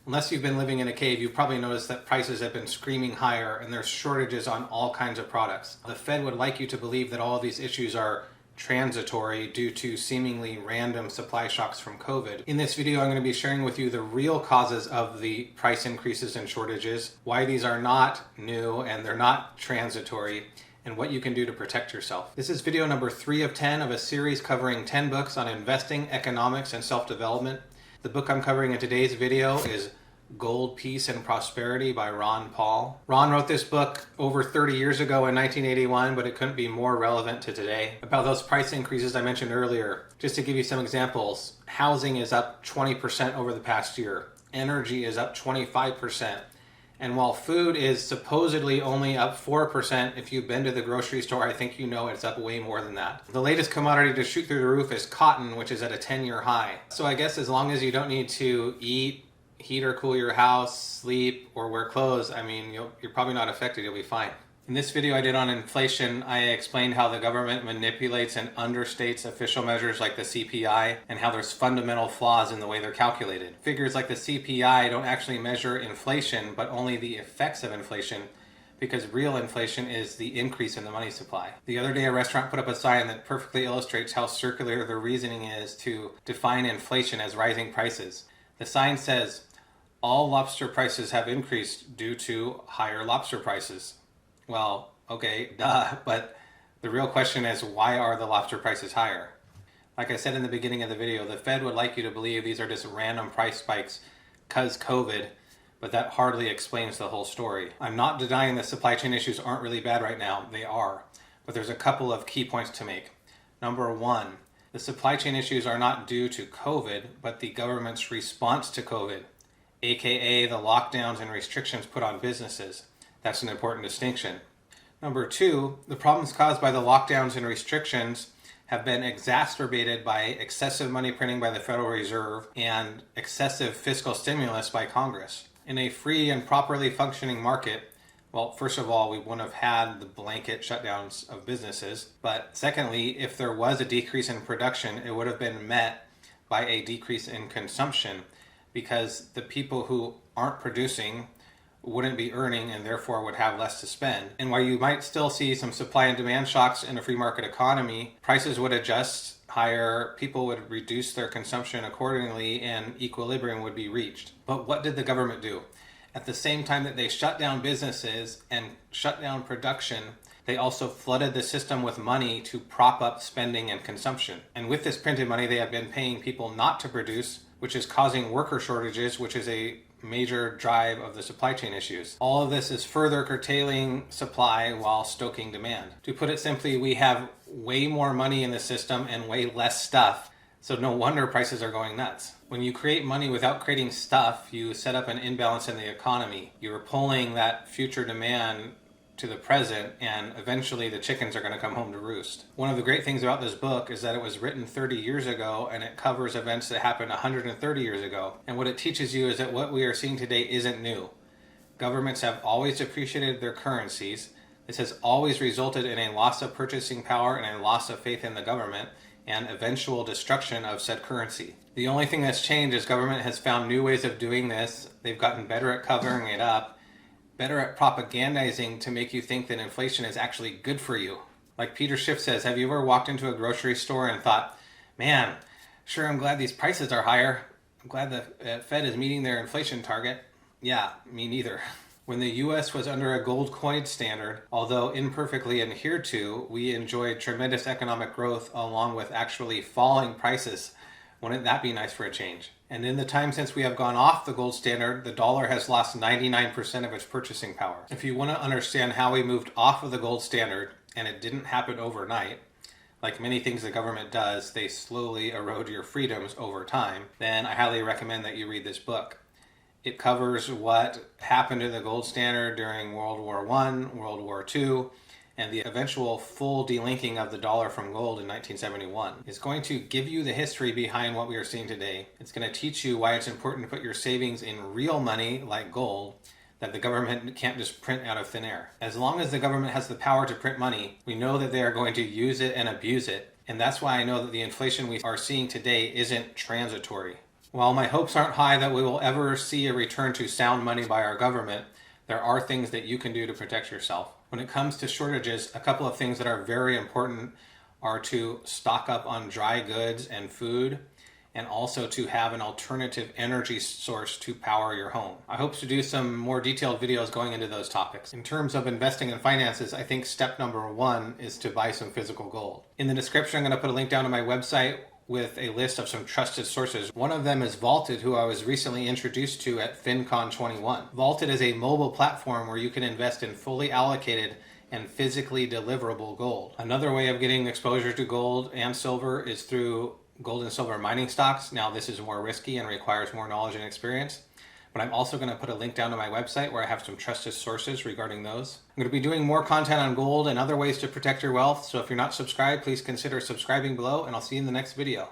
Unless you've been living in a cave, you've probably noticed that prices have been screaming higher and there's shortages on all kinds of products. The Fed would like you to believe that all of these issues are transitory due to seemingly random supply shocks from COVID. In this video, I'm going to be sharing with you the real causes of the price increases and shortages, why these are not new and they're not transitory, and what you can do to protect yourself. This is video number 3 of 10 of a series covering 10 books on investing, economics, and self-development. The book I'm covering in today's video is Gold, Peace, and Prosperity by Ron Paul. Ron wrote this book over 30 years ago in 1981, but it couldn't be more relevant to today. About those price increases I mentioned earlier, just to give you some examples, housing is up 20% over the past year. Energy is up 25%. And while food is supposedly only up 4%, if you've been to the grocery store, I think you know it's up way more than that. The latest commodity to shoot through the roof is cotton, which is at a 10-year high. So I guess as long as you don't need to eat, heat or cool your house, sleep, or wear clothes, I mean, you're probably not affected, you'll be fine. In this video I did on inflation, I explained how the government manipulates and understates official measures like the CPI and how there's fundamental flaws in the way they're calculated. Figures like the CPI don't actually measure inflation, but only the effects of inflation, because real inflation is the increase in the money supply. The other day a restaurant put up a sign that perfectly illustrates how circular the reasoning is to define inflation as rising prices. The sign says, "All lobster prices have increased due to higher lobster prices." Well, okay, duh, but the real question is, why are the lobster prices higher? Like I said in the beginning of the video, the Fed would like you to believe these are just random price spikes because COVID, but that hardly explains the whole story. I'm not denying that supply chain issues aren't really bad right now. They are. But there's a couple of key points to make. Number one, the supply chain issues are not due to COVID, but the government's response to COVID, aka the lockdowns and restrictions put on businesses. That's an important distinction. Number two, the problems caused by the lockdowns and restrictions have been exacerbated by excessive money printing by the Federal Reserve and excessive fiscal stimulus by Congress. In a free and properly functioning market, well, first of all, we wouldn't have had the blanket shutdowns of businesses. But secondly, if there was a decrease in production, it would have been met by a decrease in consumption, because the people who aren't producing wouldn't be earning and therefore would have less to spend. And while you might still see some supply and demand shocks in a free market economy, prices would adjust higher, people would reduce their consumption accordingly, and equilibrium would be reached. But what did the government do? At the same time that they shut down businesses and shut down production, they also flooded the system with money to prop up spending and consumption. And with this printed money, they have been paying people not to produce, which is causing worker shortages, which is a major drive of the supply chain issues. All of this is further curtailing supply while stoking demand. To put it simply, we have way more money in the system and way less stuff, so no wonder prices are going nuts. When you create money without creating stuff, you set up an imbalance in the economy. You're pulling that future demand to the present, and eventually the chickens are going to come home to roost. One of the great things about this book is that it was written 30 years ago and it covers events that happened 130 years ago. And what it teaches you is that what we are seeing today isn't new. Governments have always appreciated their currencies. This has always resulted in a loss of purchasing power and a loss of faith in the government and eventual destruction of said currency. The only thing that's changed is government has found new ways of doing this. They've gotten better at covering it up, better at propagandizing to make you think that inflation is actually good for you. Like Peter Schiff says, have you ever walked into a grocery store and thought, man, sure, I'm glad these prices are higher. I'm glad the Fed is meeting their inflation target. Yeah, me neither. When the US was under a gold coin standard, although imperfectly adhered to, we enjoyed tremendous economic growth along with actually falling prices. Wouldn't that be nice for a change? And in the time since we have gone off the gold standard, the dollar has lost 99% of its purchasing power. If you want to understand how we moved off of the gold standard, and it didn't happen overnight, like many things the government does, they slowly erode your freedoms over time, then I highly recommend that you read this book. It covers what happened to the gold standard during World War I, World War II, and the eventual full delinking of the dollar from gold in 1971. It's going to give you the history behind what we are seeing today. It's going to teach you why it's important to put your savings in real money like gold that the government can't just print out of thin air. As long as the government has the power to print money, we know that they are going to use it and abuse it. And that's why I know that the inflation we are seeing today isn't transitory. While my hopes aren't high that we will ever see a return to sound money by our government, there are things that you can do to protect yourself. When it comes to shortages, a couple of things that are very important are to stock up on dry goods and food, and also to have an alternative energy source to power your home. I hope to do some more detailed videos going into those topics. In terms of investing in finances, I think step number one is to buy some physical gold. In the description, I'm going to put a link down to my website with a list of some trusted sources. One of them is Vaulted, who I was recently introduced to at FinCon 21. Vaulted is a mobile platform where you can invest in fully allocated and physically deliverable gold. Another way of getting exposure to gold and silver is through gold and silver mining stocks. Now, this is more risky and requires more knowledge and experience, but I'm also going to put a link down to my website where I have some trusted sources regarding those. I'm going to be doing more content on gold and other ways to protect your wealth, so if you're not subscribed, please consider subscribing below, and I'll see you in the next video.